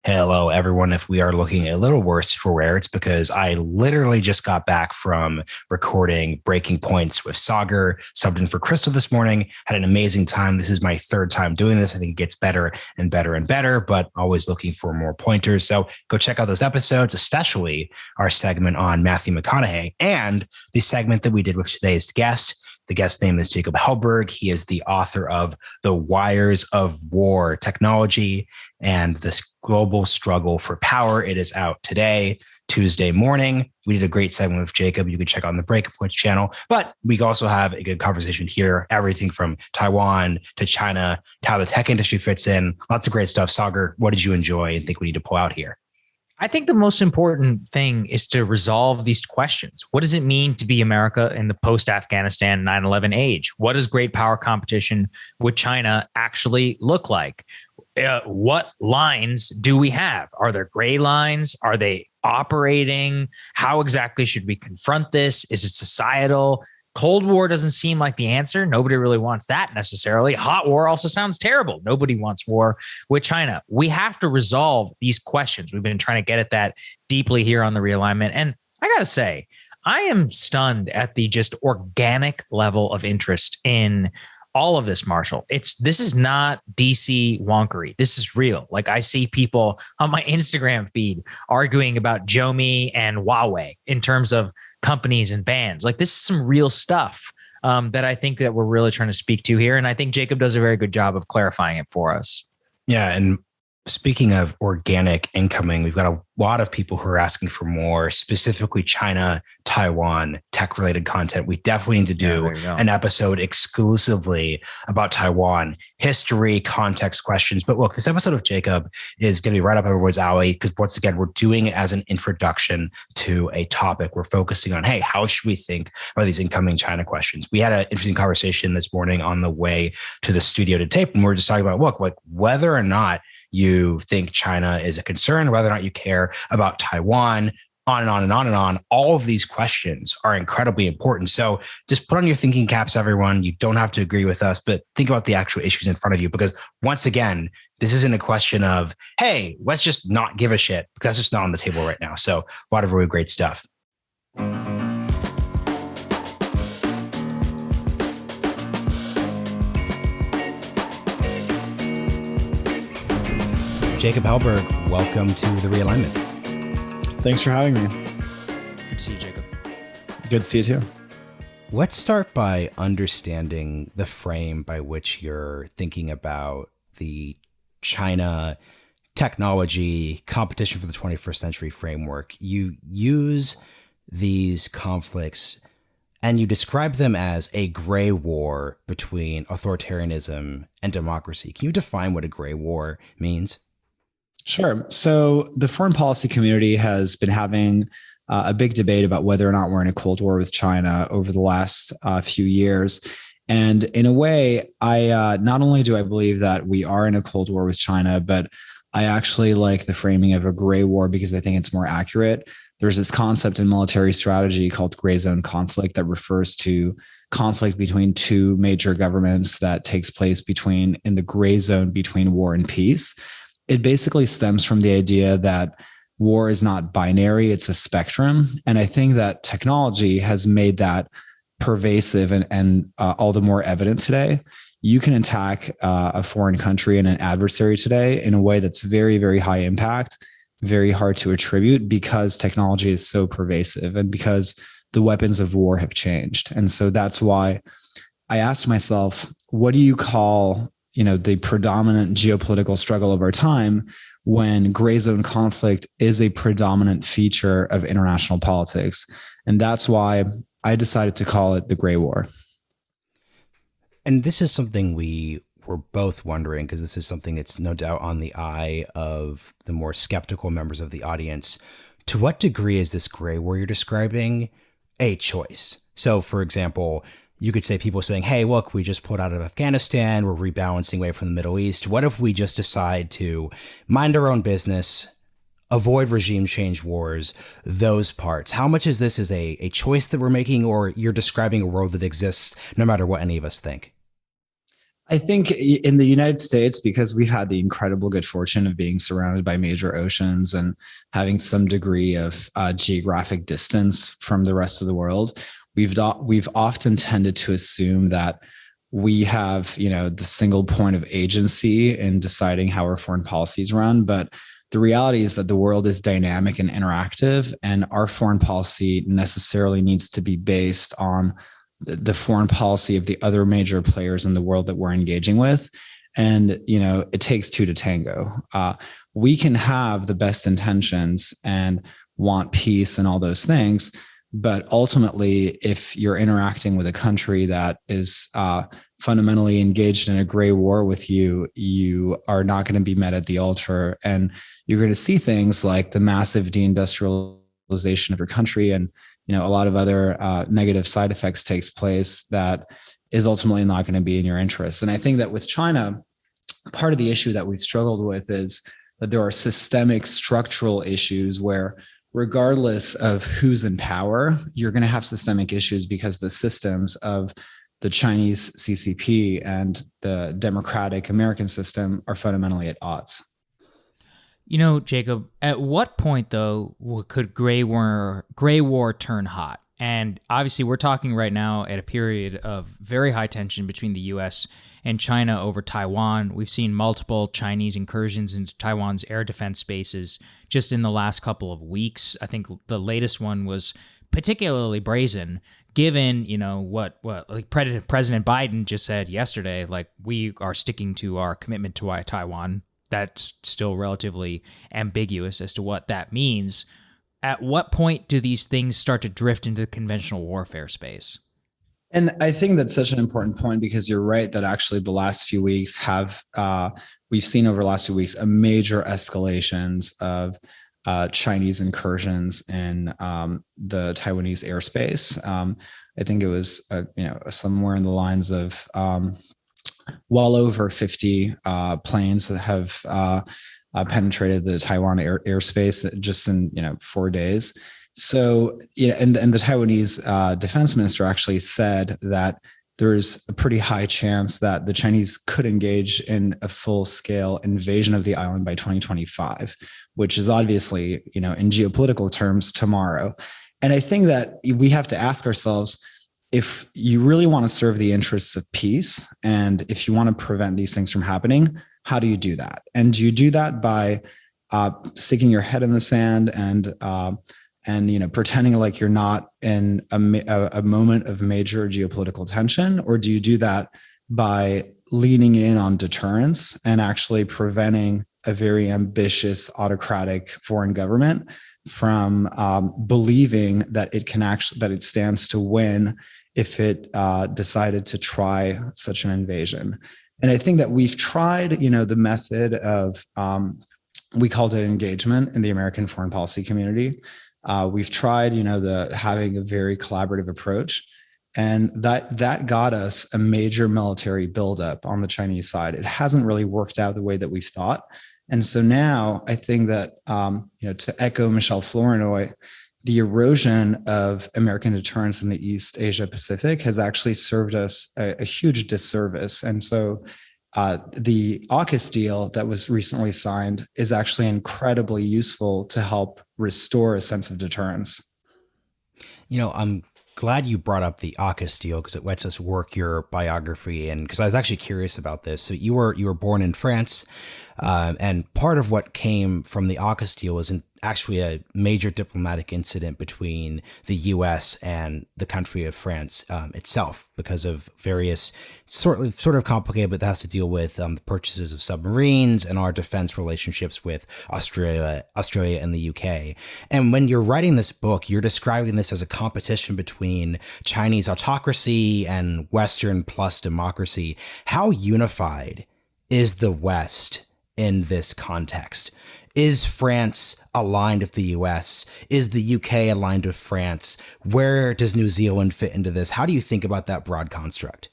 Hello, everyone. If we are looking a little worse for wear, it's because I literally just got back from recording Breaking Points with Sagar, subbed in for Crystal this morning. Had an amazing time. This is my third time doing this. I think it gets better and better and better, but always looking for more pointers. So go check out those episodes, especially our segment on Matthew McConaughey and the segment that we did with today's guest. The guest name is Jacob Helberg. He is the author of The Wires of War, Technology and this Global Struggle for Power. It is out today, Tuesday morning. We did a great segment with Jacob. You can check on the Breaking Points channel, but we also have a good conversation here. Everything from Taiwan to China, to how the tech industry fits in. Lots of great stuff. Sagar, what did you enjoy and think we need to pull out here? I think the most important thing is to resolve these questions. What does it mean to be America in the post-Afghanistan 9/11 age? What does great power competition with China actually look like? What lines do we have? Are there gray lines? Are they operating? How exactly should we confront this? Is it societal? Cold War doesn't seem like the answer. Nobody really wants that necessarily. Hot war also sounds terrible. Nobody wants war with China. We have to resolve these questions. We've been trying to get at that deeply here on the Realignment. And I got to say, I am stunned at the just organic level of interest in all of this, Marshall. This is not DC wonkery. This is real. Like, I see people on my Instagram feed arguing about Xiaomi and Huawei in terms of companies and bands. Like, this is some real stuff that I think that we're really trying to speak to here. And I think Jacob does a very good job of clarifying it for us. Yeah. And speaking of organic incoming, we've got a lot of people who are asking for more, specifically China, Taiwan, tech-related content. We definitely need to do an episode exclusively about Taiwan, history, context questions. But look, this episode of Jacob is going to be right up everyone's alley because, once again, we're doing it as an introduction to a topic. We're focusing on, hey, how should we think about these incoming China questions? We had an interesting conversation this morning on the way to the studio to tape, and we were just talking about, look, like whether or not you think China is a concern, whether or not you care about Taiwan, on and on and on and on. All of these questions are incredibly important. So just put on your thinking caps, everyone. You don't have to agree with us, but think about the actual issues in front of you. Because once again, this isn't a question of, hey, let's just not give a shit. That's just not on the table right now. So a lot of really great stuff. Jacob Helberg, welcome to the Realignment. Thanks for having me. Good to see you, Jacob. Good to see you too. Let's start by understanding the frame by which you're thinking about the China technology competition for the 21st century framework. You use these conflicts and you describe them as a gray war between authoritarianism and democracy. Can you define what a gray war means? Sure. So the foreign policy community has been having a big debate about whether or not we're in a Cold War with China over the last few years. And in a way, I not only do I believe that we are in a Cold War with China, but I actually like the framing of a gray war because I think it's more accurate. There's this concept in military strategy called gray zone conflict that refers to conflict between two major governments that takes place in the gray zone between war and peace. It basically stems from the idea that war is not binary, it's a spectrum. And I think that technology has made that pervasive and all the more evident today. You can attack a foreign country and an adversary today in a way that's very, very high impact, very hard to attribute because technology is so pervasive and because the weapons of war have changed. And so that's why I asked myself, what do you call the predominant geopolitical struggle of our time when gray zone conflict is a predominant feature of international politics? And that's why I decided to call it the Gray War. And this is something we were both wondering, because this is something that's no doubt on the eye of the more skeptical members of the audience. To what degree is this gray war you're describing a choice? So, for example, you could say people saying, hey, look, we just pulled out of Afghanistan. We're rebalancing away from the Middle East. What if we just decide to mind our own business, avoid regime change wars, those parts? How much is this is a choice that we're making, or you're describing a world that exists no matter what any of us think? I think in the United States, because we've had the incredible good fortune of being surrounded by major oceans and having some degree of geographic distance from the rest of the world, we've often tended to assume that we have, the single point of agency in deciding how our foreign policies run. But the reality is that the world is dynamic and interactive, and our foreign policy necessarily needs to be based on the foreign policy of the other major players in the world that we're engaging with. And, it takes two to tango. We can have the best intentions and want peace and all those things. But ultimately, if you're interacting with a country that is fundamentally engaged in a gray war with you, you are not going to be met at the altar. And you're going to see things like the massive deindustrialization of your country and a lot of other negative side effects takes place that is ultimately not going to be in your interest. And I think that with China, part of the issue that we've struggled with is that there are systemic structural issues where regardless of who's in power, you're going to have systemic issues because the systems of the Chinese CCP and the democratic American system are fundamentally at odds. Jacob, at what point, though, could gray war turn hot? And obviously, we're talking right now at a period of very high tension between the U.S. and China over Taiwan. We've seen multiple Chinese incursions into Taiwan's air defense bases just in the last couple of weeks. I think the latest one was particularly brazen, given, what like President Biden just said yesterday, like, we are sticking to our commitment to Taiwan. That's still relatively ambiguous as to what that means. At what point do these things start to drift into the conventional warfare space? And I think that's such an important point, because you're right that actually the last few weeks we've seen over the last few weeks a major escalations of Chinese incursions in the Taiwanese airspace. I think it was somewhere in the lines of well over 50 planes that have penetrated the Taiwan airspace just in 4 days. So and the Taiwanese defense minister actually said that there's a pretty high chance that the Chinese could engage in a full-scale invasion of the island by 2025, which is obviously in geopolitical terms tomorrow. And I think that we have to ask ourselves, if you really want to serve the interests of peace, and if you want to prevent these things from happening, how do you do that? And do you do that by sticking your head in the sand and pretending like you're not in a moment of major geopolitical tension? Or do you do that by leaning in on deterrence and actually preventing a very ambitious autocratic foreign government from believing that it stands to win if it decided to try such an invasion? And I think that we've tried, the method of, we called it engagement in the American foreign policy community. We've tried, having a very collaborative approach, and that got us a major military buildup on the Chinese side. It hasn't really worked out the way that we've thought. And so now I think that, to echo Michelle Flournoy, the erosion of American deterrence in the East Asia Pacific has actually served us a huge disservice. And so the AUKUS deal that was recently signed is actually incredibly useful to help restore a sense of deterrence. I'm glad you brought up the AUKUS deal, because it lets us work your biography in, because I was actually curious about this. So you were born in France, and part of what came from the AUKUS deal was actually a major diplomatic incident between the U.S. and the country of France itself, because of various sort of complicated, but that has to deal with the purchases of submarines and our defense relationships with Australia and the UK. And when you're writing this book, you're describing this as a competition between Chinese autocracy and Western plus democracy. How unified is the West in this context? Is France aligned with the US? Is the UK aligned with France? Where does New Zealand fit into this? How do you think about that broad construct?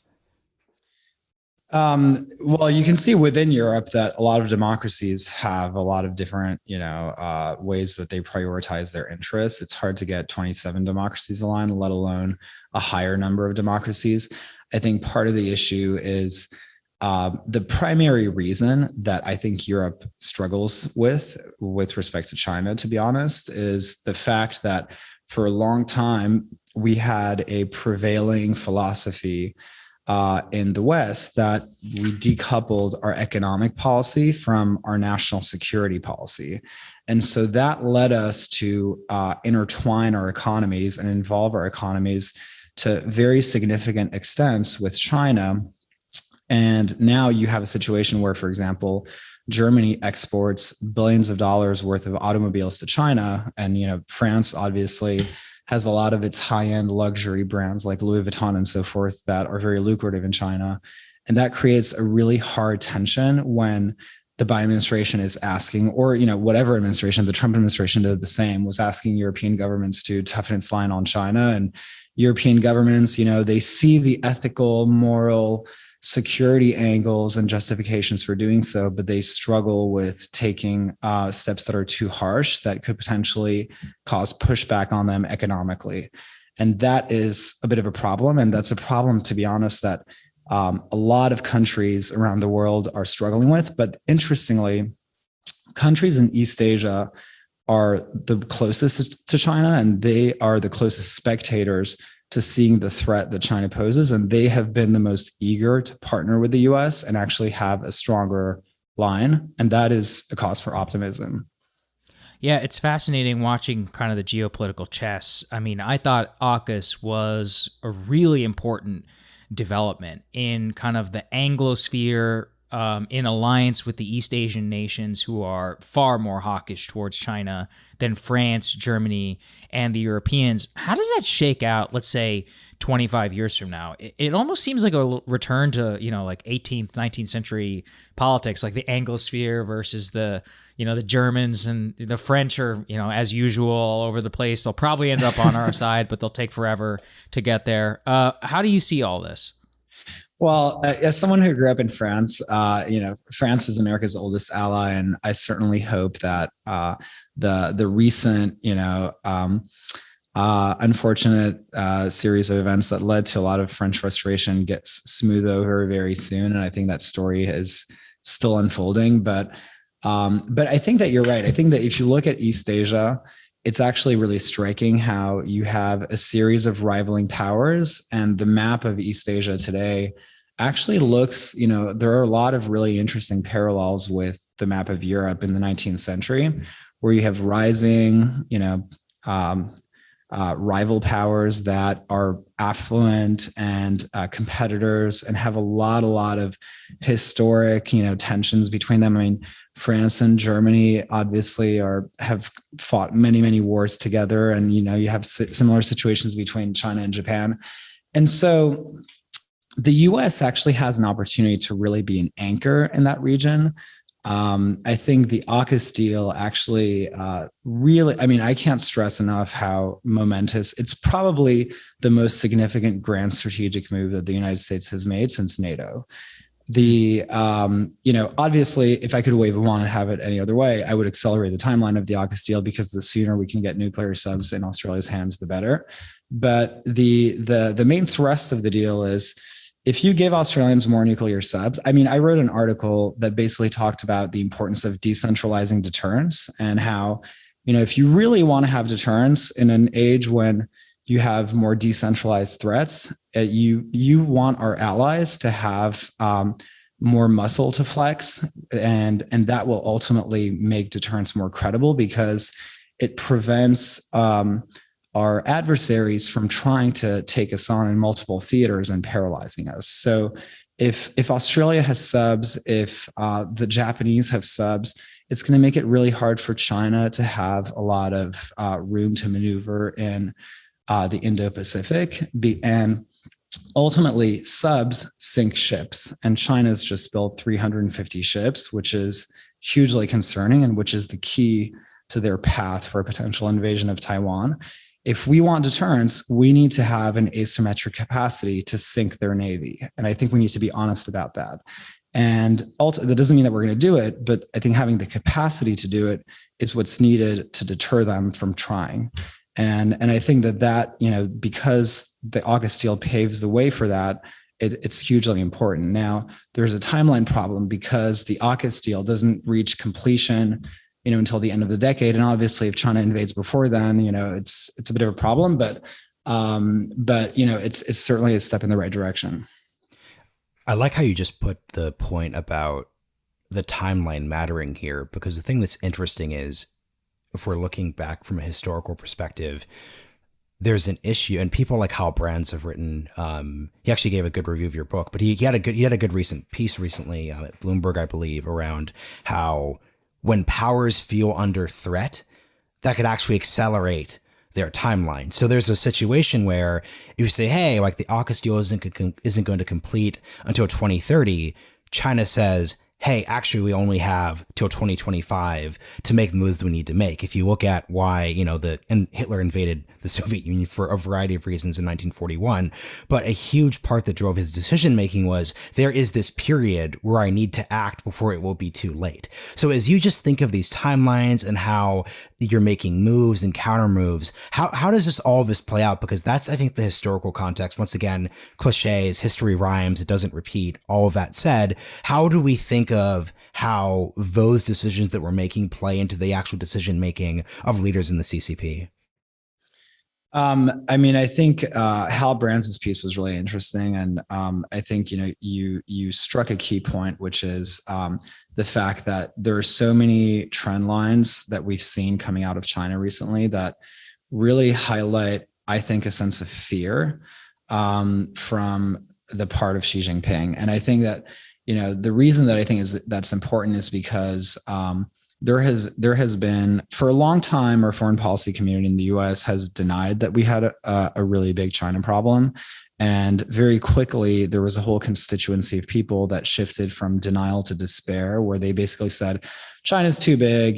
Well, you can see within Europe that a lot of democracies have a lot of different, ways that they prioritize their interests. It's hard to get 27 democracies aligned, let alone a higher number of democracies. I think part of the issue is The primary reason that I think Europe struggles with respect to China, to be honest, is the fact that for a long time, we had a prevailing philosophy in the West that we decoupled our economic policy from our national security policy. And so that led us to intertwine our economies and involve our economies to very significant extents with China. And now you have a situation where, for example, Germany exports billions of dollars worth of automobiles to China. And, France obviously has a lot of its high-end luxury brands like Louis Vuitton and so forth that are very lucrative in China. And that creates a really hard tension when the Biden administration is asking, or, whatever administration, the Trump administration did the same, was asking European governments to toughen its line on China. And European governments, they see the ethical, moral, security angles and justifications for doing so, but they struggle with taking steps that are too harsh that could potentially cause pushback on them economically. And that is a bit of a problem. And that's a problem, to be honest, that a lot of countries around the world are struggling with. But interestingly, countries in East Asia are the closest to China, and they are the closest spectators to seeing the threat that China poses. And they have been the most eager to partner with the US and actually have a stronger line. And that is a cause for optimism. Yeah, it's fascinating watching kind of the geopolitical chess. I mean, I thought AUKUS was a really important development in kind of the Anglosphere, in alliance with the East Asian nations who are far more hawkish towards China than France, Germany, and the Europeans. How does that shake out, let's say, 25 years from now? It almost seems like a return to, like 18th, 19th century politics, like the Anglosphere versus the Germans, and the French are, as usual, all over the place. They'll probably end up on our side, but they'll take forever to get there. How do you see all this? Well, as someone who grew up in France, France is America's oldest ally, and I certainly hope that the recent, unfortunate series of events that led to a lot of French frustration gets smoothed over very soon. And I think that story is still unfolding. But I think that you're right. I think that if you look at East Asia, it's actually really striking how you have a series of rivaling powers, and the map of East Asia today actually looks, there are a lot of really interesting parallels with the map of Europe in the 19th century, where you have rising, rival powers that are affluent and competitors and have a lot of historic, tensions between them. I mean, France and Germany obviously have fought many wars together, and you have similar situations between China and Japan. And so the US actually has an opportunity to really be an anchor in that region. I think the AUKUS deal actually really, I can't stress enough how momentous. It's probably the most significant grand strategic move that the United States has made since NATO. Obviously, if I could wave a wand and have it any other way, I would accelerate the timeline of the AUKUS deal, because the sooner we can get nuclear subs in Australia's hands, the better. But the main thrust of the deal is, if you give Australians more nuclear subs, I wrote an article that basically talked about the importance of decentralizing deterrence, and how, if you really want to have deterrence in an age when you have more decentralized threats, you want our allies to have more muscle to flex, and that will ultimately make deterrence more credible, because it prevents our adversaries from trying to take us on in multiple theaters and paralyzing us. So if Australia has subs, if the Japanese have subs, it's going to make it really hard for China to have a lot of room to maneuver in the Indo-Pacific. And ultimately, subs sink ships, and China's just built 350 ships, which is hugely concerning, and which is the key to their path for a potential invasion of Taiwan. If we want deterrence, we need to have an asymmetric capacity to sink their navy. And I think we need to be honest about that. And that doesn't mean that we're going to do it, but I think having the capacity to do it is what's needed to deter them from trying. And I think that because the AUKUS deal paves the way for that, it's hugely important. Now, there's a timeline problem because the AUKUS deal doesn't reach completion, until the end of the decade. And obviously, if China invades before then, it's a bit of a problem. But it's certainly a step in the right direction. I like how you just put the point about the timeline mattering here, because the thing that's interesting is, if we're looking back from a historical perspective, there's an issue, and people like Hal Brands have written. He actually gave a good review of your book, but he had a good recent piece recently at Bloomberg, I believe, around how when powers feel under threat, that could actually accelerate their timeline. So there's a situation where if you say, hey, like the AUKUS deal isn't going to complete until 2030, China says, hey, actually, we only have till 2025 to make the moves that we need to make. If you look at why, and Hitler invaded the Soviet Union for a variety of reasons in 1941, but a huge part that drove his decision making was there is this period where I need to act before it will be too late. So as you just think of these timelines and how you're making moves and counter moves, how does all this play out? Because that's, I think, the historical context. Once again, cliches, history rhymes, it doesn't repeat. All of that said, how do we think of how those decisions that we're making play into the actual decision making of leaders in the CCP? I think Hal Brands' piece was really interesting, and I think you struck a key point, which is the fact that there are so many trend lines that we've seen coming out of China recently that really highlight, I think, a sense of fear from the part of Xi Jinping. And I think that the reason that I think that's important is because there has been, for a long time, our foreign policy community in the U.S. has denied that we had a really big China problem. And very quickly, there was a whole constituency of people that shifted from denial to despair, where they basically said, China's too big,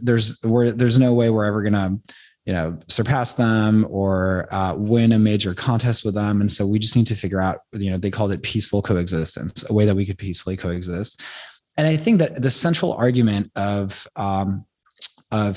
there's no way we're ever going to surpass them or win a major contest with them. And so we just need to figure out, they called it peaceful coexistence, a way that we could peacefully coexist. And I think that the central argument of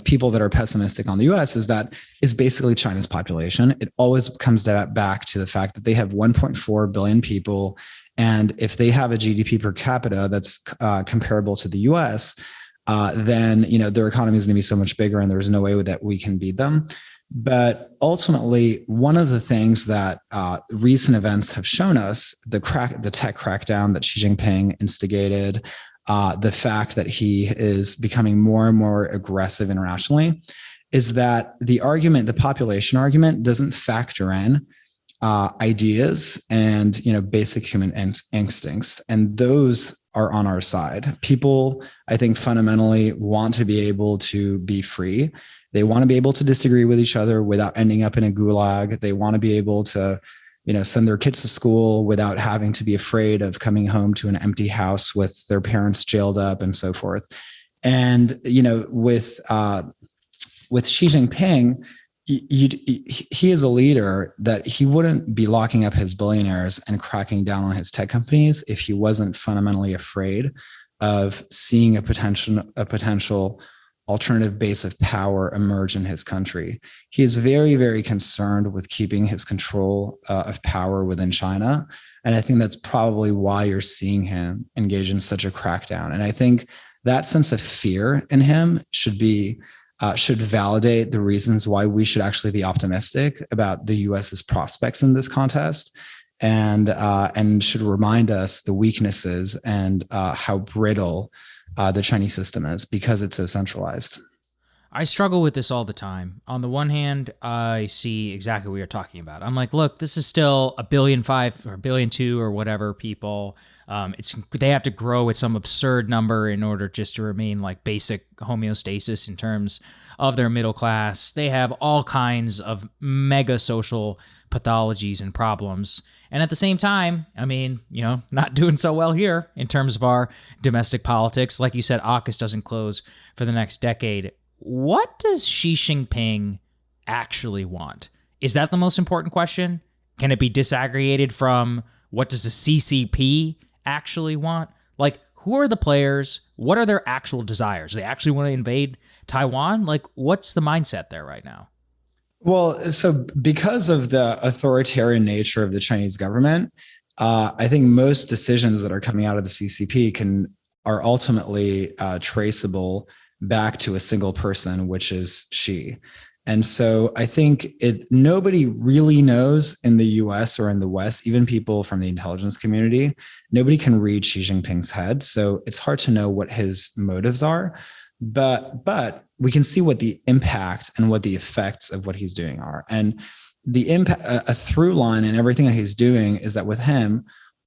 people that are pessimistic on the U.S. is basically China's population. It always comes back to the fact that they have 1.4 billion people. And if they have a GDP per capita that's comparable to the U.S., then their economy is going to be so much bigger, and there's no way that we can beat them. But ultimately, one of the things that recent events have shown us, the tech crackdown that Xi Jinping instigated, the fact that he is becoming more and more aggressive internationally, is that the population argument doesn't factor in ideas and basic human instincts, and those are on our side. People, I think, fundamentally want to be able to be free. They want to be able to disagree with each other without ending up in a gulag. They want to be able to send their kids to school without having to be afraid of coming home to an empty house with their parents jailed up and so forth. And, with Xi Jinping, he is a leader that he wouldn't be locking up his billionaires and cracking down on his tech companies if he wasn't fundamentally afraid of seeing a potential alternative base of power emerge in his country. He is very, very concerned with keeping his control of power within China. And I think that's probably why you're seeing him engage in such a crackdown. And I think that sense of fear in him should validate the reasons why we should actually be optimistic about the US's prospects in this contest, and should remind us the weaknesses and how brittle the Chinese system is, because it's so centralized. I struggle with this all the time. On the one hand, I see exactly what you're talking about. I'm like, look, this is still 1.5 billion or 1.2 billion or whatever people. They have to grow at some absurd number in order just to remain like basic homeostasis in terms of their middle class. They have all kinds of mega social pathologies and problems. And at the same time, not doing so well here in terms of our domestic politics. Like you said, AUKUS doesn't close for the next decade. What does Xi Jinping actually want? Is that the most important question? Can it be disaggregated from what does the CCP actually want? Like, who are the players? What are their actual desires? They actually want to invade Taiwan? Like, what's the mindset there right now? Well, so because of the authoritarian nature of the Chinese government, I think most decisions that are coming out of the CCP are ultimately traceable back to a single person, which is Xi. And so I think nobody really knows in the US or in the West, even people from the intelligence community, nobody can read Xi Jinping's head. So it's hard to know what his motives are. But we can see what the impact and what the effects of what he's doing are. And the impact, a through line in everything that he's doing is that with him,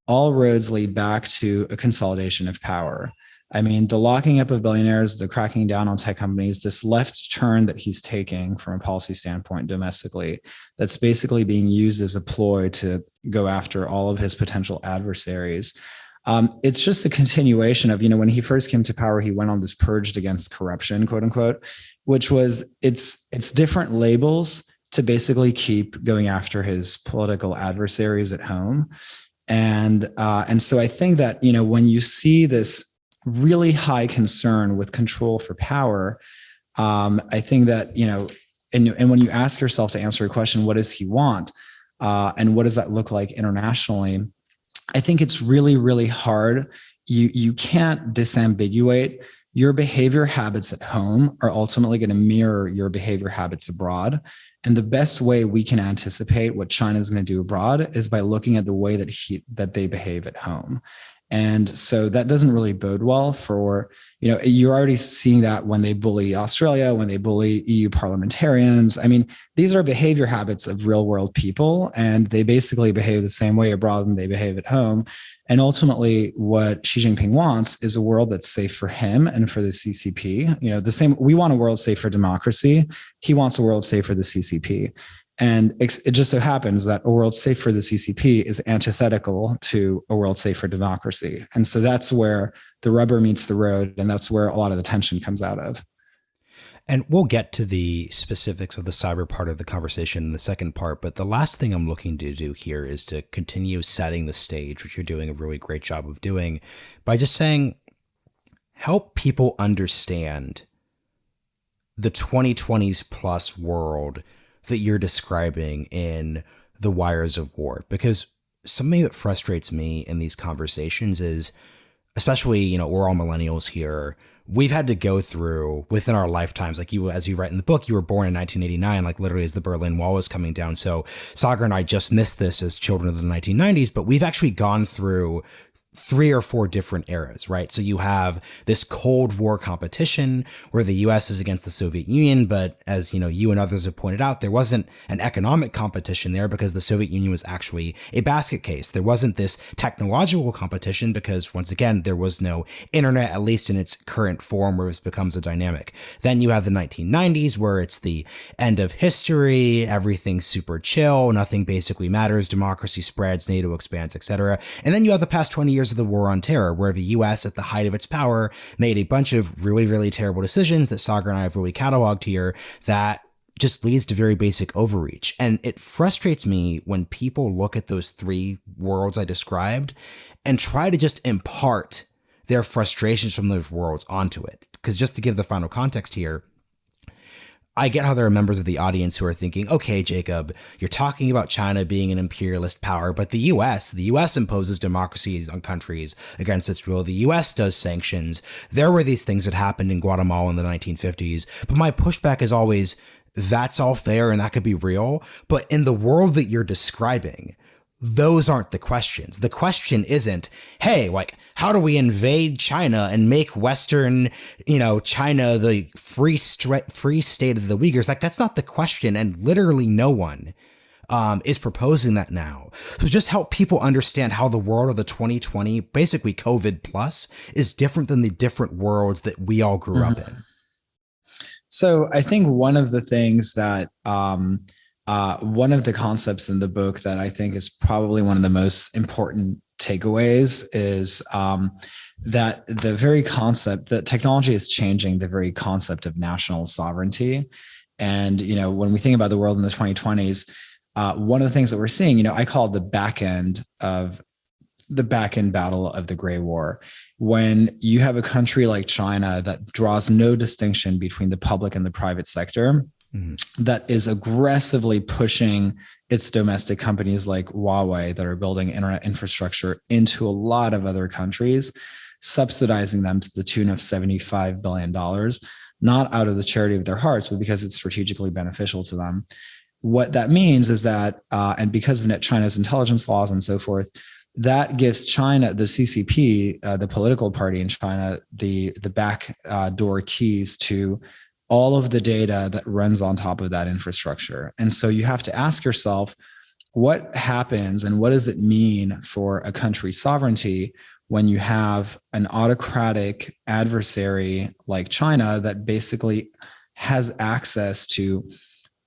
all roads lead back to a consolidation of power. I mean, the locking up of billionaires, the cracking down on tech companies, this left turn that he's taking from a policy standpoint domestically, that's basically being used as a ploy to go after all of his potential adversaries. It's just a continuation of, when he first came to power, he went on this purged against corruption, quote unquote, which was it's different labels to basically keep going after his political adversaries at home. And so I think that, when you see this really high concern with control for power, I think that, and when you ask yourself to answer a question, what does he want? And what does that look like internationally? I think it's really, really hard. You can't disambiguate. Your behavior habits at home are ultimately going to mirror your behavior habits abroad. And the best way we can anticipate what China is going to do abroad is by looking at the way that they behave at home. And so that doesn't really bode well for, you're already seeing that when they bully Australia, when they bully EU parliamentarians. I mean, these are behavior habits of real world people, and they basically behave the same way abroad than they behave at home. And ultimately, what Xi Jinping wants is a world that's safe for him and for the CCP. We want a world safe for democracy. He wants a world safe for the CCP. And it just so happens that a world safe for the CCP is antithetical to a world safe for democracy. And so that's where the rubber meets the road, and that's where a lot of the tension comes out of. And we'll get to the specifics of the cyber part of the conversation in the second part. But the last thing I'm looking to do here is to continue setting the stage, which you're doing a really great job of doing, by just saying, help people understand the 2020s plus world that you're describing in The Wires of War. Because something that frustrates me in these conversations is, especially, we're all millennials here, we've had to go through within our lifetimes, like as you write in the book, you were born in 1989, like literally as the Berlin Wall was coming down. So Sagar and I just missed this as children of the 1990s, but we've actually gone through 3 or 4 different eras, right? So you have this Cold War competition where the US is against the Soviet Union, but as you and others have pointed out, there wasn't an economic competition there because the Soviet Union was actually a basket case. There wasn't this technological competition because, once again, there was no internet, at least in its current form, where it becomes a dynamic. Then you have the 1990s where it's the end of history, everything's super chill, nothing basically matters, democracy spreads, NATO expands, etc. And then you have the past 20 years of the War on Terror, where the US at the height of its power made a bunch of really, really terrible decisions that Sagar and I have really cataloged here that just leads to very basic overreach. And it frustrates me when people look at those 3 worlds I described and try to just impart their frustrations from those worlds onto it. Because just to give the final context here, I get how there are members of the audience who are thinking, okay, Jacob, you're talking about China being an imperialist power, but the US imposes democracies on countries against its will. The US does sanctions. There were these things that happened in Guatemala in the 1950s. But my pushback is always, that's all fair and that could be real. But in the world that you're describing, those aren't the questions. The question isn't, hey, how do we invade China and make Western, China the free state of the Uyghurs? That's not the question. And literally no one is proposing that now. So just help people understand how the world of the 2020, basically COVID plus, is different than the different worlds that we all grew up in. So I think one of the things that, one of the concepts in the book that I think is probably one of the most important takeaways is that the very concept that technology is changing the very concept of national sovereignty. And, when we think about the world in the 2020s, one of the things that we're seeing, I call it the back end battle of the Gray War, when you have a country like China that draws no distinction between the public and the private sector. that is aggressively pushing its domestic companies like Huawei that are building internet infrastructure into a lot of other countries, subsidizing them to the tune of $75 billion, not out of the charity of their hearts, but because it's strategically beneficial to them. What that means is that, and because of China's intelligence laws and so forth, that gives China, the CCP, the political party in China, the back door keys to all of the data that runs on top of that infrastructure. And so you have to ask yourself, what happens and what does it mean for a country's sovereignty when you have an autocratic adversary like China that basically has access to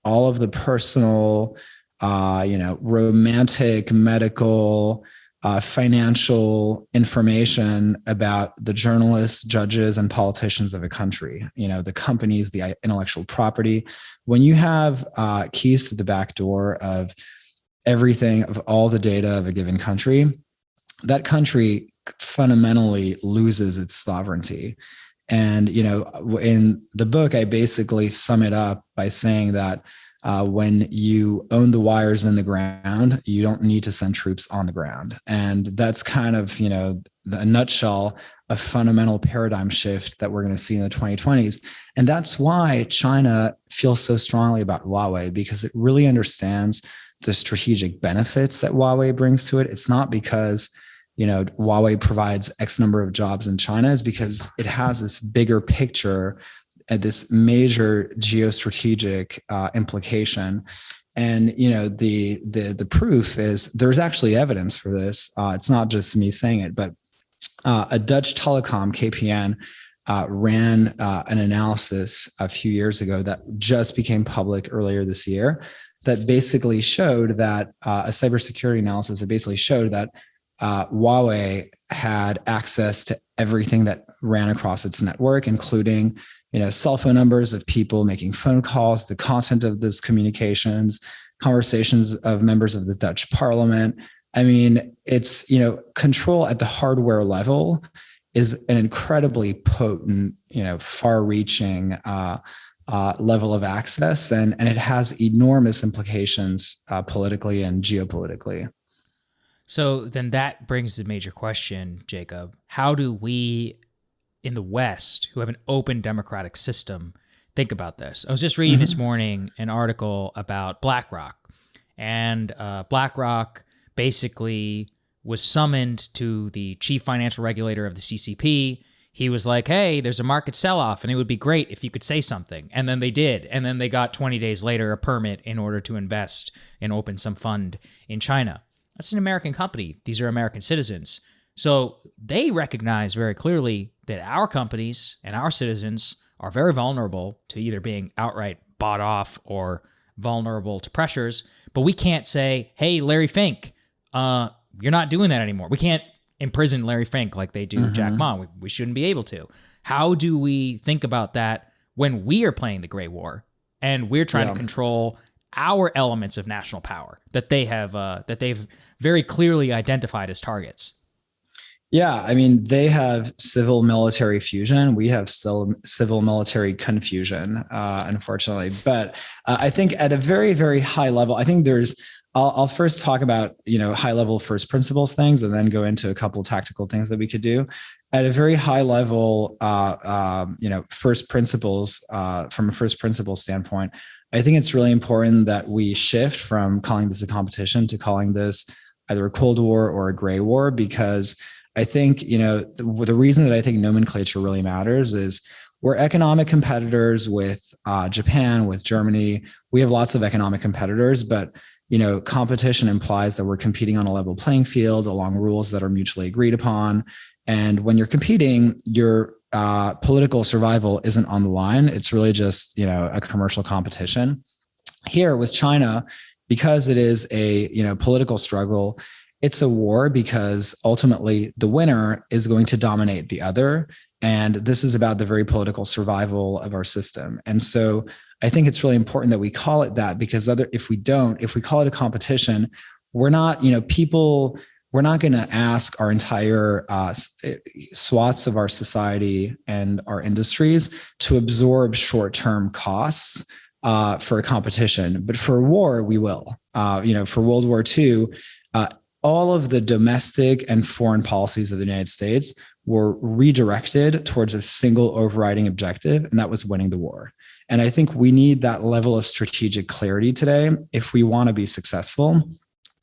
all of the personal, romantic, medical, financial information about the journalists, judges, and politicians of a country, the companies, the intellectual property. When you have keys to the back door of everything, of all the data of a given country, that country fundamentally loses its sovereignty. And, in the book, I basically sum it up by saying that when you own the wires in the ground, you don't need to send troops on the ground. And that's kind of, a nutshell, a fundamental paradigm shift that we're going to see in the 2020s. And that's why China feels so strongly about Huawei, because it really understands the strategic benefits that Huawei brings to it. It's not because, Huawei provides X number of jobs in China, is because it has this bigger picture at this major geostrategic implication. And, the proof is there's actually evidence for this. It's not just me saying it, but a Dutch telecom, KPN, ran an analysis a few years ago that just became public earlier this year that basically showed that a cybersecurity analysis that basically showed that Huawei had access to everything that ran across its network, including cell phone numbers of people making phone calls, the content of those communications, conversations of members of the Dutch parliament. I mean, it's, control at the hardware level is an incredibly potent, far-reaching level of access, and it has enormous implications politically and geopolitically. So then that brings the major question, Jacob. How do we in the West, who have an open democratic system, think about this? I was just reading this morning an article about BlackRock, and BlackRock basically was summoned to the chief financial regulator of the CCP. He was like, hey, there's a market sell-off, and it would be great if you could say something. And then they did. And then they got 20 days later a permit in order to invest and open some fund in China. That's an American company. These are American citizens. So they recognize very clearly that our companies and our citizens are very vulnerable to either being outright bought off or vulnerable to pressures. But we can't say, hey, Larry Fink, you're not doing that anymore. We can't imprison Larry Fink like they do Jack Ma. We shouldn't be able to. How do we think about that when we are playing the Gray War and we're trying to control our elements of national power that they have that they've very clearly identified as targets? Yeah, I mean, they have civil-military fusion. We have civil-military confusion, unfortunately. But I think at a very, very high level, I think I'll first talk about, high-level first principles things and then go into a couple of tactical things that we could do. At a very high level, first principles, from a first principle standpoint, I think it's really important that we shift from calling this a competition to calling this either a Cold War or a Gray War, because I think, the reason that I think nomenclature really matters is we're economic competitors with Japan, with Germany. We have lots of economic competitors, but, competition implies that we're competing on a level playing field along rules that are mutually agreed upon. And when you're competing, your political survival isn't on the line. It's really just, a commercial competition. Here with China, because it is a, political struggle, it's a war because ultimately the winner is going to dominate the other. And this is about the very political survival of our system. And so I think it's really important that we call it that, because if we call it a competition, we're not, we're not going to ask our entire swaths of our society and our industries to absorb short-term costs for a competition, but for a war, we will. For World War II, all of the domestic and foreign policies of the United States were redirected towards a single overriding objective, and that was winning the war. And I think we need that level of strategic clarity today if we want to be successful.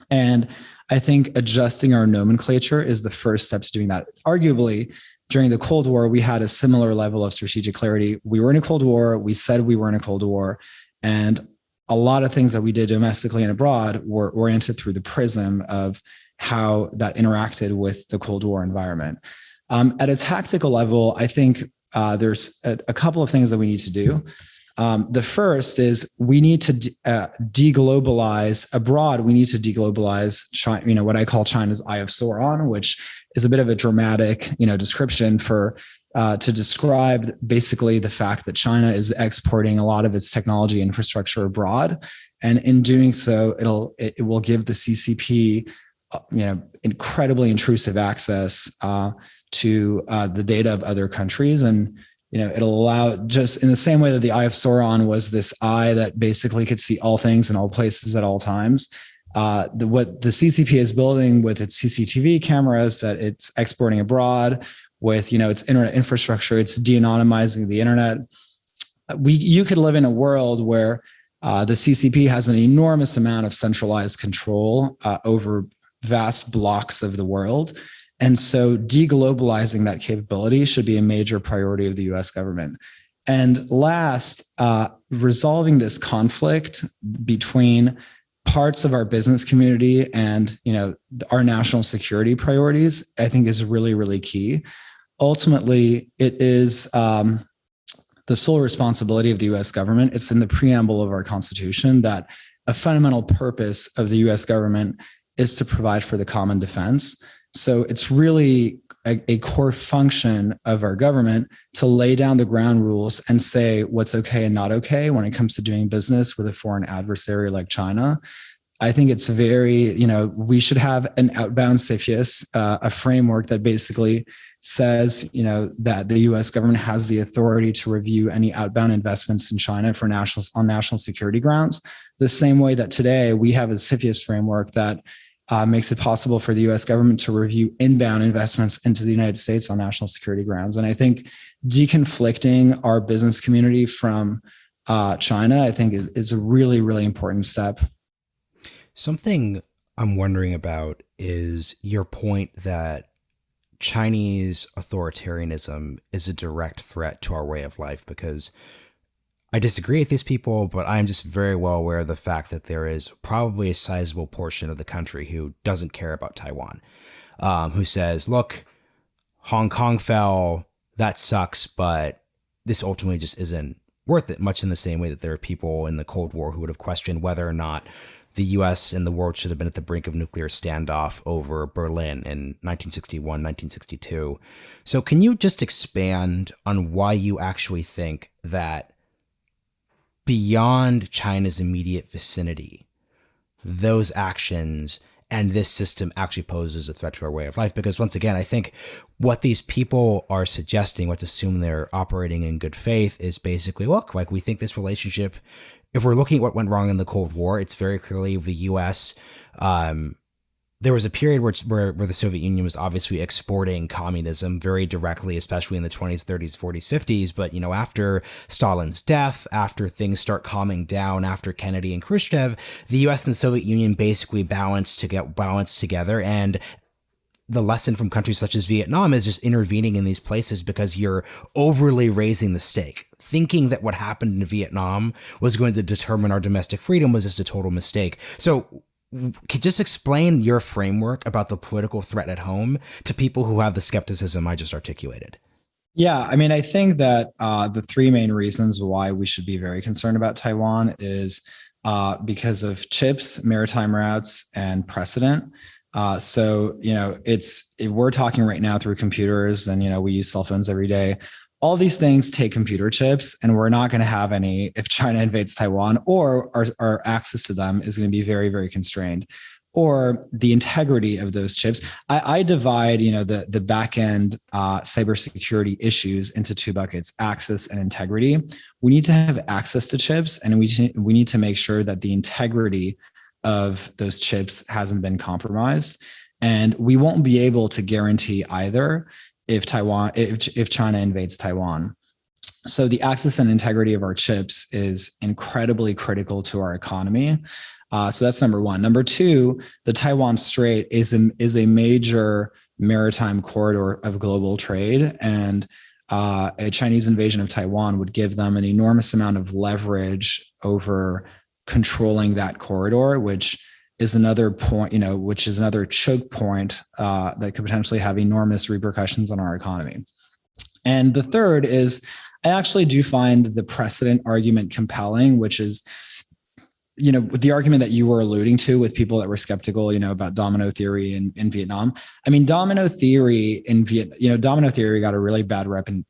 And I think adjusting our nomenclature is the first step to doing that. Arguably, during the Cold War, we had a similar level of strategic clarity. We were in a Cold War. We said we were in a Cold War. And a lot of things that we did domestically and abroad were oriented through the prism of how that interacted with the Cold War environment. At a tactical level, I think there's a couple of things that we need to do. The first is we need to deglobalize abroad. We need to deglobalize China, what I call China's Eye of Sauron, which is a bit of a dramatic, description to describe basically the fact that China is exporting a lot of its technology infrastructure abroad, and in doing so, it will give the CCP, incredibly intrusive access to the data of other countries. And it'll allow, just in the same way that the Eye of Sauron was this eye that basically could see all things in all places at all times. What the CCP is building with its CCTV cameras that it's exporting abroad, with its internet infrastructure, it's de-anonymizing the internet. You could live in a world where the CCP has an enormous amount of centralized control over vast blocks of the world. And so deglobalizing that capability should be a major priority of the US government. And last, resolving this conflict between parts of our business community and our national security priorities, I think is really, really key. Ultimately, it is the sole responsibility of the US government. It's in the preamble of our Constitution that a fundamental purpose of the US government is to provide for the common defense. So it's really a core function of our government to lay down the ground rules and say what's okay and not okay when it comes to doing business with a foreign adversary like China. I think it's very, we should have an outbound CFIUS, a framework that basically says, that the US government has the authority to review any outbound investments in China on national security grounds. The same way that today we have a CFIUS framework that makes it possible for the US government to review inbound investments into the United States on national security grounds. And I think deconflicting our business community from China, I think is a really, really important step. Something I'm wondering about is your point that Chinese authoritarianism is a direct threat to our way of life, because I disagree with these people, but I'm just very well aware of the fact that there is probably a sizable portion of the country who doesn't care about Taiwan, who says, look, Hong Kong fell, that sucks, but this ultimately just isn't worth it, much in the same way that there are people in the Cold War who would have questioned whether or not the U.S. and the world should have been at the brink of nuclear standoff over Berlin in 1961, 1962. So can you just expand on why you actually think that beyond China's immediate vicinity, those actions and this system actually poses a threat to our way of life? Because once again, I think what these people are suggesting, let's assume they're operating in good faith, is basically, look, like we think this relationship, if we're looking at what went wrong in the Cold War, it's very clearly the U.S. There was a period where the Soviet Union was obviously exporting communism very directly, especially in the 20s, 30s, 40s, 50s. But, after Stalin's death, after things start calming down, after Kennedy and Khrushchev, the U.S. and the Soviet Union basically balanced together. And the lesson from countries such as Vietnam is just intervening in these places because you're overly raising the stake. Thinking that what happened in Vietnam was going to determine our domestic freedom was just a total mistake. So could you just explain your framework about the political threat at home to people who have the skepticism I just articulated? Yeah, I think that the three main reasons why we should be very concerned about Taiwan is because of chips, maritime routes, and precedent. We're talking right now through computers, and we use cell phones every day. All these things take computer chips, and we're not going to have any if China invades Taiwan, or our access to them is going to be very, very constrained. or the integrity of those chips. I divide, the back end cybersecurity issues into two buckets: access and integrity. We need to have access to chips, and we need to make sure that the integrity of those chips hasn't been compromised. And we won't be able to guarantee either if China invades Taiwan. So the access and integrity of our chips is incredibly critical to our economy. So that's number one. Number two, the Taiwan Strait is a major maritime corridor of global trade, and a Chinese invasion of Taiwan would give them an enormous amount of leverage over controlling that corridor, which is another point, which is another choke point that could potentially have enormous repercussions on our economy. And the third is, I actually do find the precedent argument compelling, which is, the argument that you were alluding to with people that were skeptical, about domino theory in Vietnam. I mean, domino theory got a really bad rep in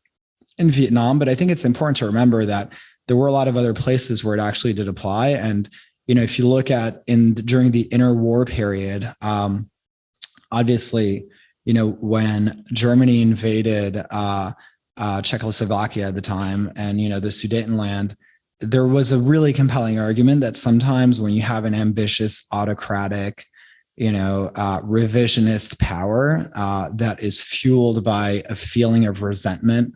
Vietnam, but I think it's important to remember that there were a lot of other places where it actually did apply. And, if you look at during the interwar period, obviously, when Germany invaded Czechoslovakia at the time, and, the Sudetenland, there was a really compelling argument that sometimes when you have an ambitious, autocratic, revisionist power that is fueled by a feeling of resentment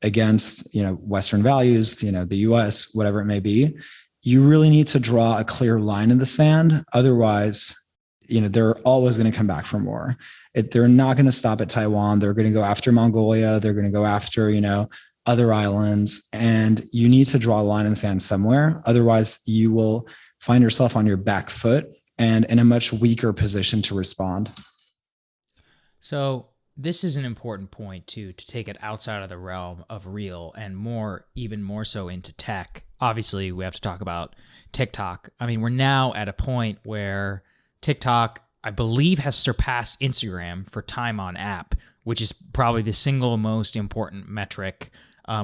against, Western values, the U.S., whatever it may be, you really need to draw a clear line in the sand. Otherwise, they're always going to come back for more. They're not going to stop at Taiwan. They're going to go after Mongolia. They're going to go after, other islands, and you need to draw a line in the sand somewhere. Otherwise, you will find yourself on your back foot and in a much weaker position to respond. So this is an important point too, to take it outside of the realm of real and even more so into tech. Obviously, we have to talk about TikTok. I mean, we're now at a point where TikTok, I believe, has surpassed Instagram for time on app, which is probably the single most important metric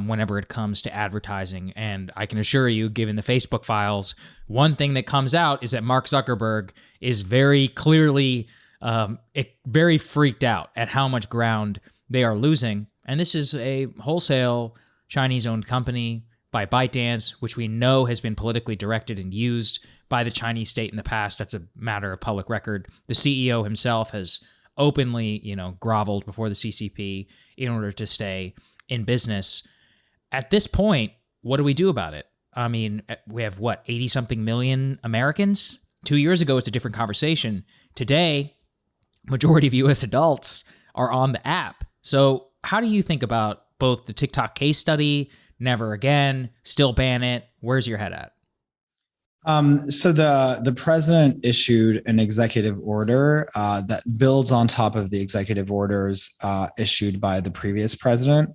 whenever it comes to advertising. And I can assure you, given the Facebook files, one thing that comes out is that Mark Zuckerberg is very clearly very freaked out at how much ground they are losing. And this is a wholesale Chinese-owned company by ByteDance, which we know has been politically directed and used by the Chinese state in the past. That's a matter of public record. The CEO himself has openly, groveled before the CCP in order to stay in business. At this point, what do we do about it? I mean, we have 80-something million Americans? 2 years ago, it's a different conversation. Today, majority of U.S. adults are on the app. So how do you think about both the TikTok case study, never again, still ban it? Where's your head at? So the president issued an executive order that builds on top of the executive orders issued by the previous president.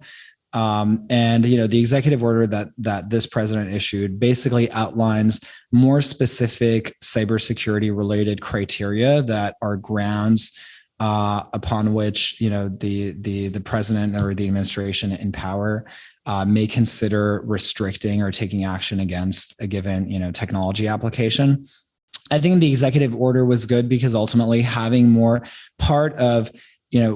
And the executive order that this president issued basically outlines more specific cybersecurity related criteria that are grounds upon which the president or the administration in power may consider restricting or taking action against a given technology application. I think the executive order was good because ultimately having more part of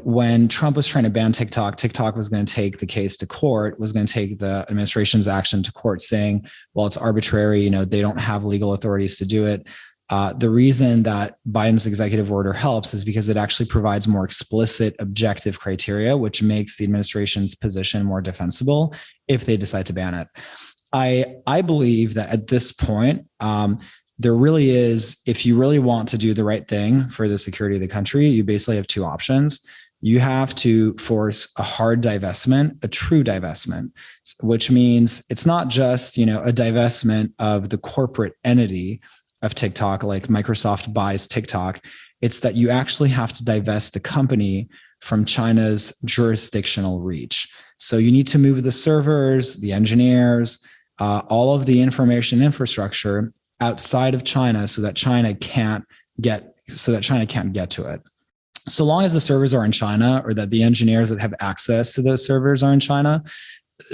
when Trump was trying to ban TikTok, TikTok was going to take the case to court, was going to take the administration's action to court saying, well, it's arbitrary, they don't have legal authorities to do it. The reason that Biden's executive order helps is because it actually provides more explicit objective criteria, which makes the administration's position more defensible if they decide to ban it. I believe that at this point, there really is, if you really want to do the right thing for the security of the country, you basically have two options. You have to force a hard divestment, a true divestment, which means it's not just, a divestment of the corporate entity of TikTok, like Microsoft buys TikTok. It's that you actually have to divest the company from China's jurisdictional reach. So you need to move the servers, the engineers, all of the information infrastructure outside of China so that China can't get to it. So long as the servers are in China, or that the engineers that have access to those servers are in China,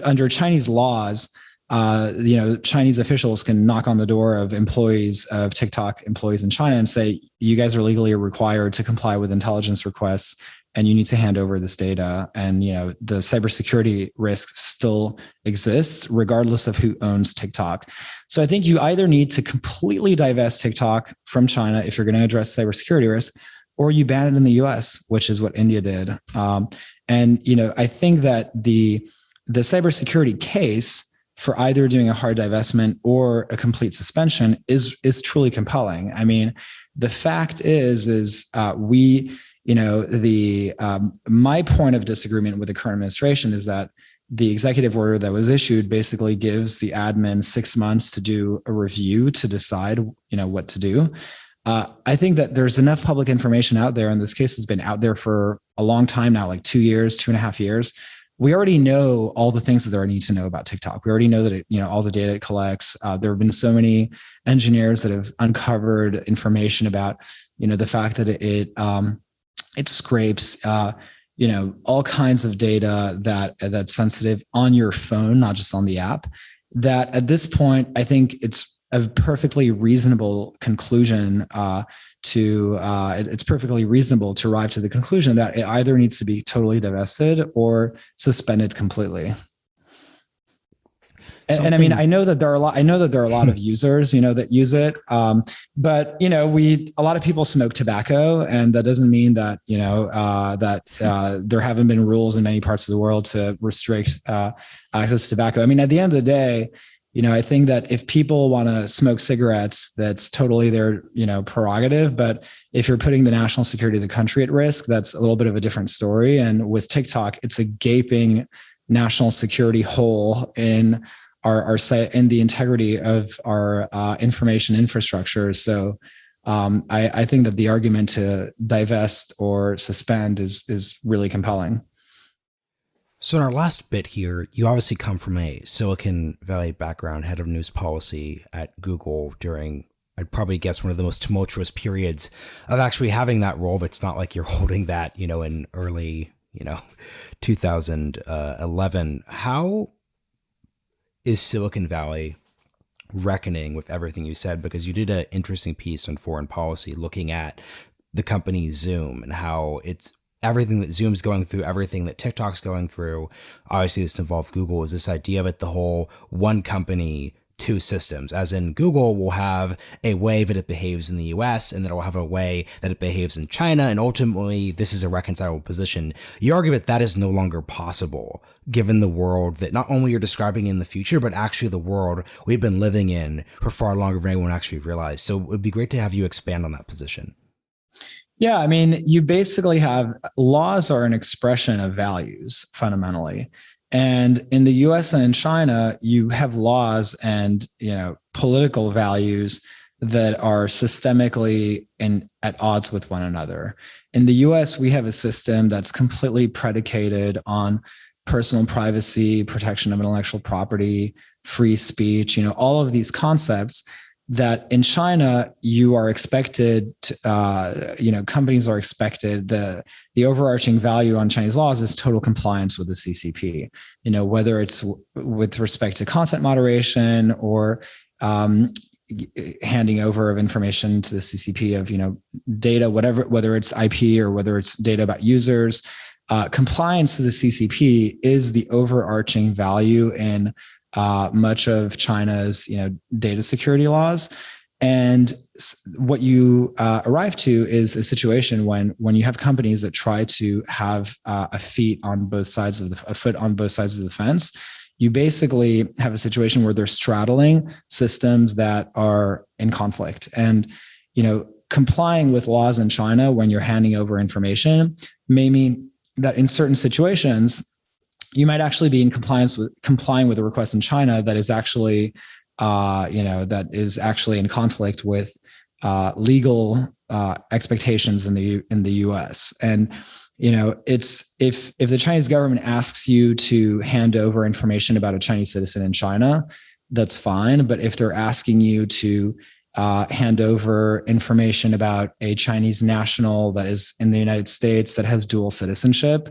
under Chinese laws, Chinese officials can knock on the door of TikTok employees in China and say, you guys are legally required to comply with intelligence requests and you need to hand over this data. And, the cybersecurity risk still exists regardless of who owns TikTok. So I think you either need to completely divest TikTok from China if you're going to address cybersecurity risk, or you ban it in the US, which is what India did. I think that the cybersecurity case for either doing a hard divestment or a complete suspension is truly compelling. I mean, the fact is my point of disagreement with the current administration is that the executive order that was issued basically gives the admin 6 months to do a review to decide, what to do. I think that there's enough public information out there, and this case has been out there for a long time now, like 2 years, 2.5 years. We already know all the things that there need to know about TikTok. We already know that all the data it collects. There have been so many engineers that have uncovered information about, the fact that it scrapes, all kinds of data that's sensitive on your phone, not just on the app. That at this point, I think it's a perfectly reasonable conclusion it's perfectly reasonable to arrive to the conclusion that it either needs to be totally divested or suspended completely. And I mean, I know that there are a lot of users, that use it. But a lot of people smoke tobacco, and that doesn't mean that, there haven't been rules in many parts of the world to restrict access to tobacco. I mean, at the end of the day, I think that if people want to smoke cigarettes, that's totally their, prerogative. But if you're putting the national security of the country at risk, that's a little bit of a different story. And with TikTok, it's a gaping national security hole in our site and the integrity of our information infrastructure. So I think that the argument to divest or suspend is really compelling. So in our last bit here, you obviously come from a Silicon Valley background, head of news policy at Google during, I'd probably guess, one of the most tumultuous periods of actually having that role. But it's not like you're holding that, in early, 2011. How is Silicon Valley reckoning with everything you said? Because you did an interesting piece on foreign policy looking at the company Zoom and how it's everything that Zoom's going through, everything that TikTok's going through. Obviously, this involved Google. Is this idea of it the whole one company, two systems, as in Google will have a way that it behaves in the US and then it will have a way that it behaves in China. And ultimately, this is a reconcilable position. You argue that that is no longer possible, given the world that not only you're describing in the future, but actually the world we've been living in for far longer than anyone actually realized. So it would be great to have you expand on that position. Yeah, I mean, you basically have laws are an expression of values fundamentally. And in the US and in China, you have laws and, political values that are systemically at odds with one another. In the US, we have a system that's completely predicated on personal privacy, protection of intellectual property, free speech, all of these concepts that in China, you are expected to, companies are expected, the overarching value on Chinese laws is total compliance with the CCP, whether it's with respect to content moderation or handing over of information to the CCP of, data, whether it's IP or whether it's data about users, compliance to the CCP is the overarching value in much of China's, data security laws. And what you arrive to is a situation when you have companies that try to have a foot on both sides of the fence, you basically have a situation where they're straddling systems that are in conflict. And, complying with laws in China when you're handing over information may mean that in certain situations, you might actually be in complying with a request in China that is actually, in conflict with legal expectations in the U.S. And it's if the Chinese government asks you to hand over information about a Chinese citizen in China, that's fine. But if they're asking you to hand over information about a Chinese national that is in the United States that has dual citizenship,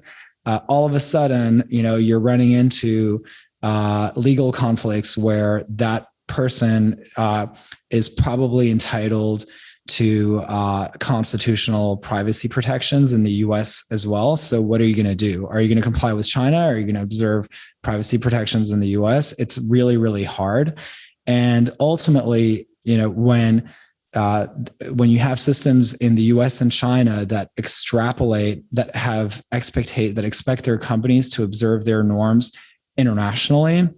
all of a sudden, you're running into legal conflicts where that person is probably entitled to constitutional privacy protections in the US as well. So what are you going to do? Are you going to comply with China? Are you going to observe privacy protections in the US? It's really, really hard. And ultimately, when you have systems in the US and China that extrapolate, that expect their companies to observe their norms internationally,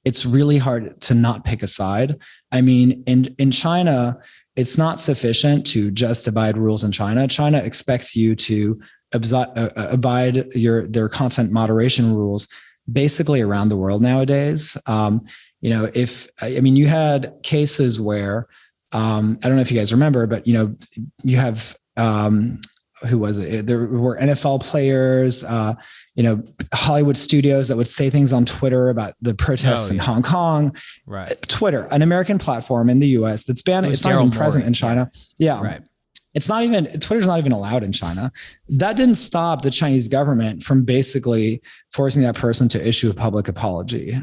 it's really hard to not pick a side. I mean, in China, it's not sufficient to just abide rules in China. China expects you to abide their content moderation rules basically around the world nowadays. You had cases where, I don't know if you guys remember, but you have, who was it? There were NFL players, Hollywood studios that would say things on Twitter about the protests in Hong Kong. Right. Twitter, an American platform in the US that's banned. It's not even present in China. Yeah. Right. Twitter's not even allowed in China. That didn't stop the Chinese government from basically forcing that person to issue a public apology.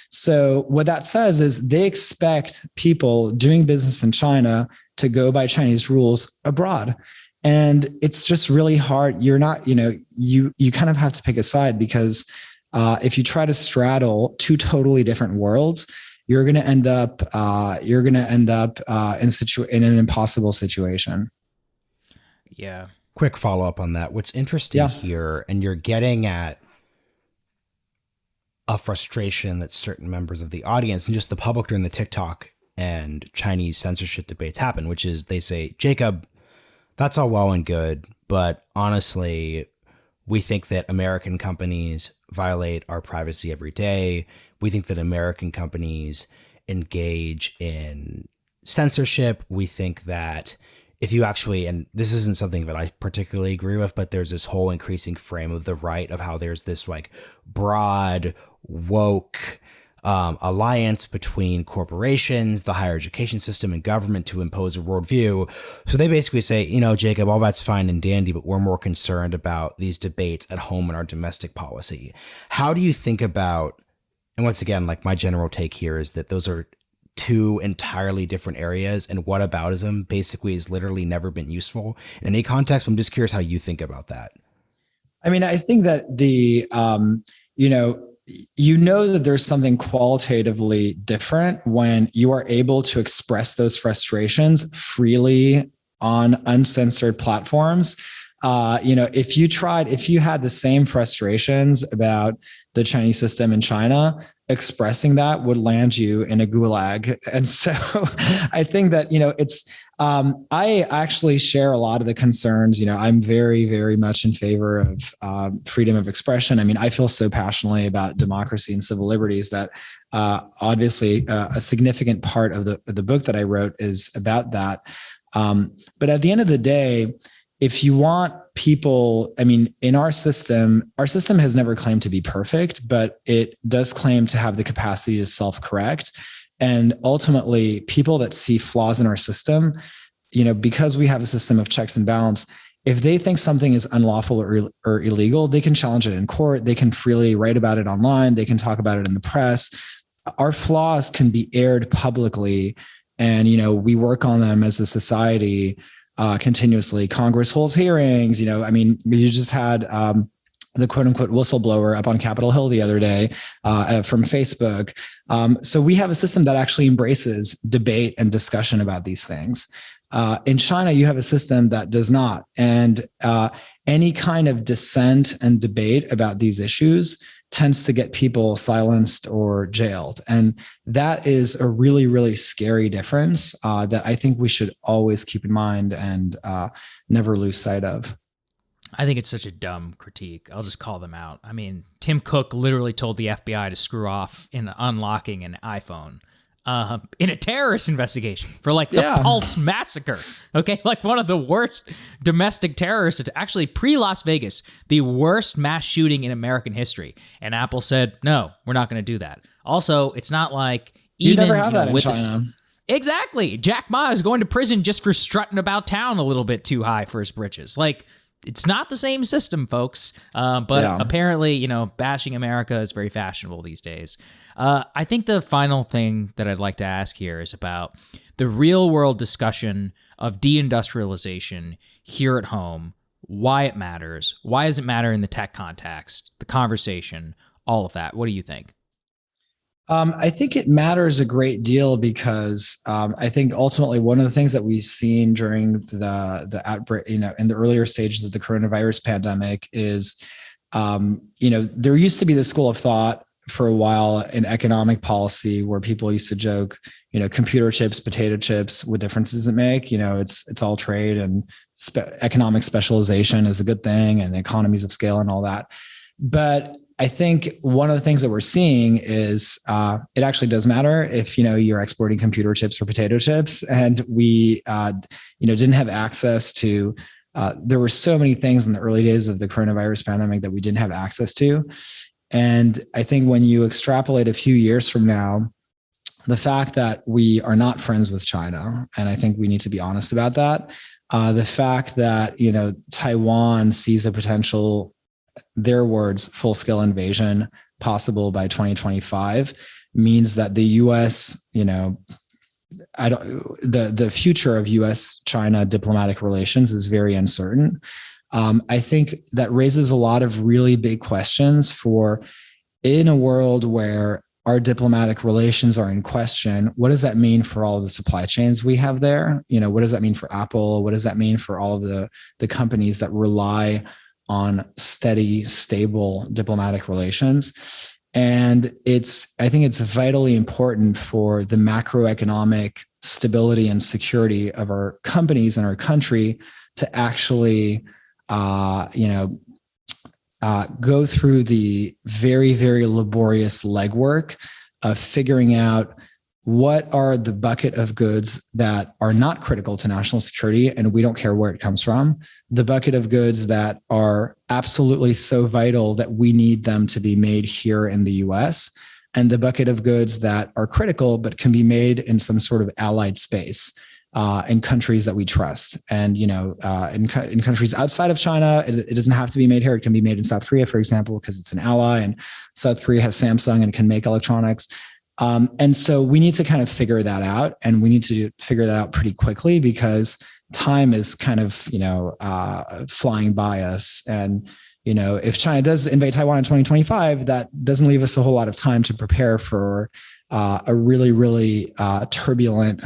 So what that says is they expect people doing business in China to go by Chinese rules abroad. And it's just really hard. You're not, you kind of have to pick a side, because if you try to straddle two totally different worlds, you're going to end up in an impossible situation. Yeah. Quick follow up on that. What's interesting here, and you're getting at a frustration that certain members of the audience and just the public during the TikTok and Chinese censorship debates happen, which is they say, Jacob, that's all well and good, but honestly, we think that American companies violate our privacy every day. We think that American companies engage in censorship. We think that if you actually, and this isn't something that I particularly agree with, but there's this whole increasing frame of the right of how there's this like broad, woke alliance between corporations, the higher education system, and government to impose a worldview. So they basically say, Jacob, all that's fine and dandy, but we're more concerned about these debates at home in our domestic policy. How do you think about, and once again, like my general take here is that those are two entirely different areas, and whataboutism basically has literally never been useful in any context. I'm just curious how you think about that. I mean, I think that that there's something qualitatively different when you are able to express those frustrations freely on uncensored platforms. If you had the same frustrations about the Chinese system in China, expressing that would land you in a gulag. And so I think that, I actually share a lot of the concerns. I'm very, very much in favor of freedom of expression. I mean, I feel so passionately about democracy and civil liberties that obviously a significant part of the book that I wrote is about that. But at the end of the day, if you want people, I mean, in our system has never claimed to be perfect, but it does claim to have the capacity to self-correct. And ultimately, people that see flaws in our system, because we have a system of checks and balance, if they think something is unlawful or illegal, they can challenge it in court. They can freely write about it online. They can talk about it in the press. Our flaws can be aired publicly, and we work on them as a society continuously. Congress holds hearings. You just had the quote unquote whistleblower up on Capitol Hill the other day from Facebook. So we have a system that actually embraces debate and discussion about these things. In China, you have a system that does not. And any kind of dissent and debate about these issues tends to get people silenced or jailed. And that is a really, really scary difference that I think we should always keep in mind and never lose sight of. I think it's such a dumb critique. I'll just call them out. I mean, Tim Cook literally told the FBI to screw off in unlocking an iPhone in a terrorist investigation for the Pulse massacre. Okay. Like one of the worst domestic terrorists, actually pre-Las Vegas, the worst mass shooting in American history. And Apple said, no, we're not going to do that. Also, it's not like you never have that in China. Exactly. Jack Ma is going to prison just for strutting about town a little bit too high for his britches. Like, it's not the same system, folks. But apparently, bashing America is very fashionable these days. I think the final thing that I'd like to ask here is about the real world discussion of deindustrialization here at home, why it matters, why does it matter in the tech context, the conversation, all of that. What do you think? I think it matters a great deal because I think ultimately one of the things that we've seen during the outbreak, in the earlier stages of the coronavirus pandemic is, there used to be the school of thought for a while in economic policy where people used to joke, computer chips, potato chips, what difference does it make? It's all trade, and economic specialization is a good thing, and economies of scale and all that. But I think one of the things that we're seeing is it actually does matter if, you're exporting computer chips or potato chips. And we, didn't have access to, there were so many things in the early days of the coronavirus pandemic that we didn't have access to. And I think when you extrapolate a few years from now, the fact that we are not friends with China, and I think we need to be honest about that, the fact that, Taiwan sees a potential, their words, full-scale invasion possible by 2025 means that the U.S., the future of U.S.-China diplomatic relations is very uncertain. I think that raises a lot of really big questions for, in a world where our diplomatic relations are in question, what does that mean for all of the supply chains we have there? What does that mean for Apple? What does that mean for all of the companies that rely on steady, stable diplomatic relations? And I think it's vitally important for the macroeconomic stability and security of our companies and our country to actually, go through the very, very laborious legwork of figuring out what are the bucket of goods that are not critical to national security, and we don't care where it comes from, the bucket of goods that are absolutely so vital that we need them to be made here in the US, and the bucket of goods that are critical but can be made in some sort of allied space in countries that we trust. And, in countries outside of China, it doesn't have to be made here. It can be made in South Korea, for example, because it's an ally, and South Korea has Samsung and can make electronics. And so we need to kind of figure that out, and we need to figure that out pretty quickly because time is kind of, flying by us. And, if China does invade Taiwan in 2025, that doesn't leave us a whole lot of time to prepare for a really, really turbulent,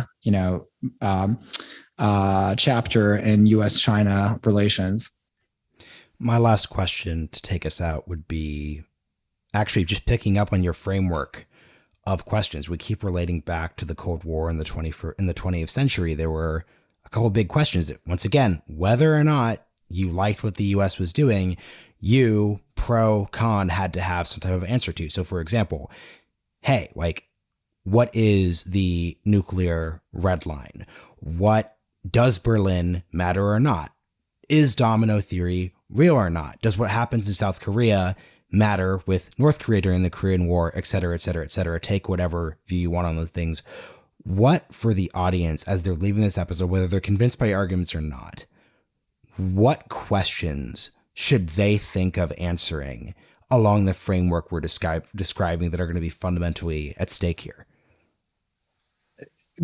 chapter in U.S.-China relations. My last question to take us out would be actually just picking up on your framework of questions. We keep relating back to the Cold War in the 20th century. There were a couple of big questions. Once again, whether or not you liked what the U.S. was doing, you, pro, con, had to have some type of answer to. So, for example, hey, what is the nuclear red line? What does Berlin matter or not? Is domino theory real or not? Does what happens in South Korea matter with North Korea during the Korean War, et cetera, et cetera, et cetera? Take whatever view you want on those things. What, for the audience, as they're leaving this episode, whether they're convinced by arguments or not, what questions should they think of answering along the framework we're describing that are going to be fundamentally at stake here?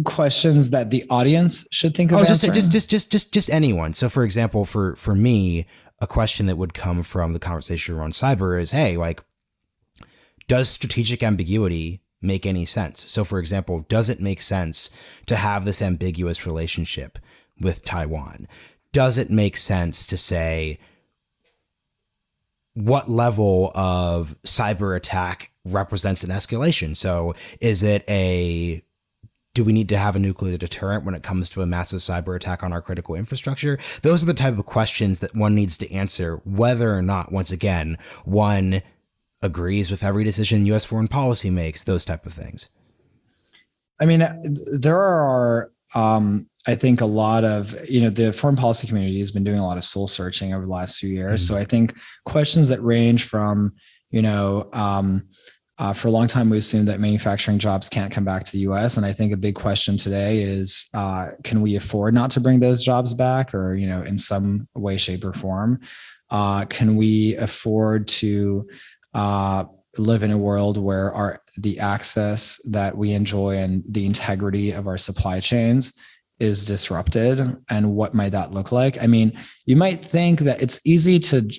Questions that the audience should think of answering? Just anyone. So, for example, for me, a question that would come from the conversation around cyber is, hey, does strategic ambiguity make any sense? So, for example, does it make sense to have this ambiguous relationship with Taiwan? Does it make sense to say what level of cyber attack represents an escalation? So is it do we need to have a nuclear deterrent when it comes to a massive cyber attack on our critical infrastructure? Those are the type of questions that one needs to answer, whether or not, once again, one agrees with every decision U.S. foreign policy makes, those type of things. I mean, there are, I think, a lot of, the foreign policy community has been doing a lot of soul searching over the last few years. Mm-hmm. So I think questions that range from, For a long time, we assumed that manufacturing jobs can't come back to the U.S. And I think a big question today is, can we afford not to bring those jobs back, or, in some way, shape, or form? Can we afford to live in a world where the access that we enjoy and the integrity of our supply chains is disrupted? And what might that look like? I mean, you might think that it's easy to,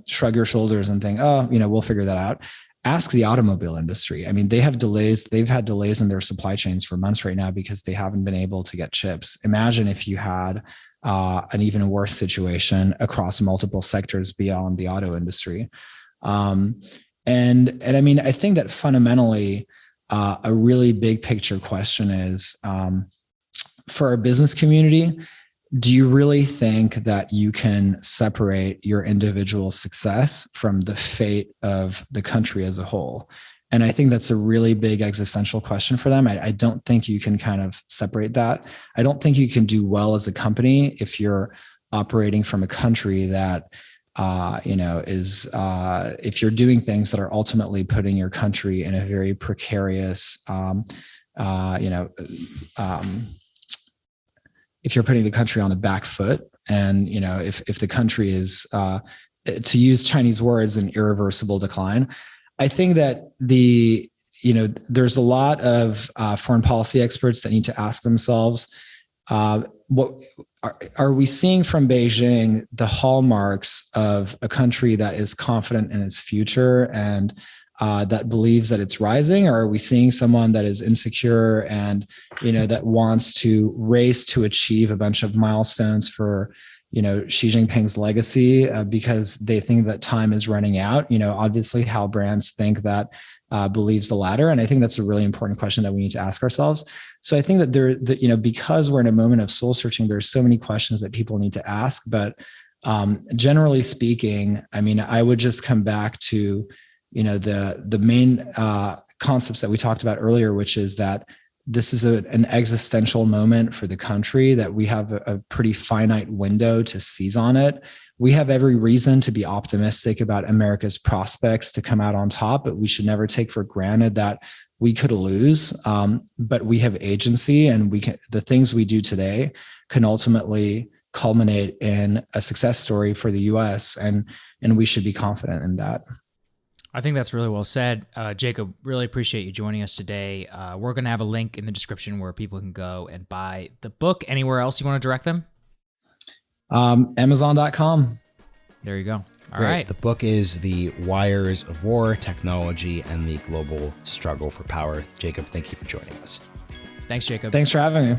shrug your shoulders and think, oh, we'll figure that out. Ask the automobile industry. I mean, they have delays. They've had delays in their supply chains for months right now because they haven't been able to get chips. Imagine if you had an even worse situation across multiple sectors beyond the auto industry. And I mean, I think that fundamentally, a really big picture question is, for our business community, do you really think that you can separate your individual success from the fate of the country as a whole? And I think that's a really big existential question for them. I don't think you can kind of separate that. I don't think you can do well as a company if you're operating from a country that, if you're doing things that are ultimately putting your country in a very precarious, if you're putting the country on a back foot, and if the country is, to use Chinese words, in irreversible decline. I think that there's a lot of foreign policy experts that need to ask themselves, what are we seeing from Beijing the hallmarks of a country that is confident in its future and that believes that it's rising? Or are we seeing someone that is insecure and, that wants to race to achieve a bunch of milestones for, Xi Jinping's legacy because they think that time is running out? Obviously how brands think that believes the latter. And I think that's a really important question that we need to ask ourselves. So I think that because we're in a moment of soul searching, there's so many questions that people need to ask. But generally speaking, I mean, I would just come back to, the main concepts that we talked about earlier, which is that this is an existential moment for the country, that we have a pretty finite window to seize on it. We have every reason to be optimistic about America's prospects to come out on top, but we should never take for granted that we could lose. But we have agency, and the things we do today can ultimately culminate in a success story for the U.S. and we should be confident in that. I think that's really well said. Jacob, really appreciate you joining us today. We're going to have a link in the description where people can go and buy the book. Anywhere else you want to direct them? Amazon.com. There you go. All Great. right. The book is The Wires of War, Technology, and the Global Struggle for Power. Jacob, thank you for joining us. Thanks, Jacob. Thanks for having me.